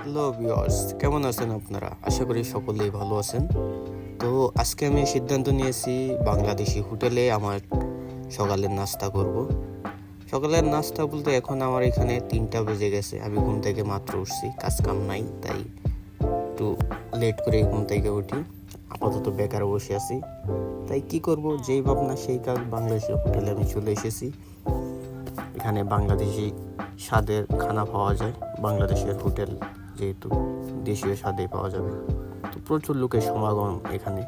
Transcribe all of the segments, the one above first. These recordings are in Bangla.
হ্যালো ভিউয়ার্স, কেমন আছেন আপনারা? আশা করি সকলেই ভালো আছেন। তো আজকে আমি সিদ্ধান্ত নিয়েছি বাংলাদেশি হোটেলে আমার সকালের নাস্তা করব। সকালের নাস্তা বলতে এখন আমার এখানে 3টা বেজে গেছে। আমি ঘুম থেকে মাত্র উঠছি, কাজ কাম নাই, তাই একটু লেট করে ঘুম থেকে উঠি। আপাতত বেকার বসে আছি, তাই কি করব, যেই ভাবনা সেই কাজ। বাংলাদেশি হোটেলে আমি চলে এসেছি। এখানে বাংলাদেশি স্বাদের খানা পাওয়া যায়। বাংলাদেশের হোটেল যেহেতু দেশীয় স্বাদে পাওয়া যাবে, তো প্রচুর লোকের সমাগম এখানে।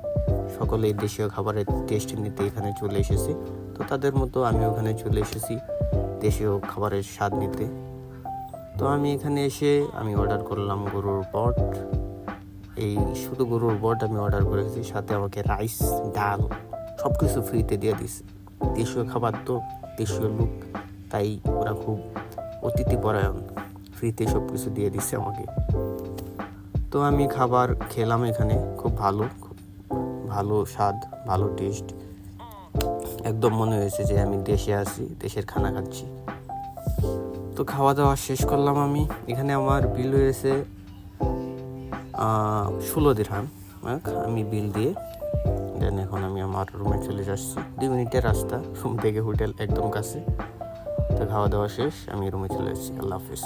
সকলেই দেশীয় খাবারের টেস্ট নিতে এখানে চলে এসেছে। তো তাদের মতো আমি ওখানে চলে এসেছি দেশীয় খাবারের স্বাদ নিতে। তো আমি এখানে এসে আমি অর্ডার করলাম গরুর বট। এই শুধু গরুর বট আমি অর্ডার করেছি, সাথে আমাকে রাইস, ডাল সব কিছু ফ্রিতে দিয়ে দিছে। দেশীয় খাবার তো, দেশীয় লোক, তাই ওরা খুব অতিথিপরায়ণ, ফ্রিতে সব কিছু দিয়ে দিচ্ছে আমাকে। তো আমি খাবার খেলাম এখানে, খুব ভালো স্বাদ, ভালো টেস্ট। একদম মনে হয়েছে যে আমি দেশে আছি, দেশের খানা খাচ্ছি। তো খাওয়া দাওয়া শেষ করলাম আমি। এখানে আমার বিল হয়েছে 16 দিরহাম। আমি বিল দিয়ে দেন এখন আমি আমার রুমে চলে যাচ্ছি। 2 মিনিটের রাস্তা রুম থেকে হোটেল, একদম কাছে। তো খাওয়া দাওয়া শেষ, আমি রুমে চলে যাচ্ছি। আল্লাহ হাফিজ।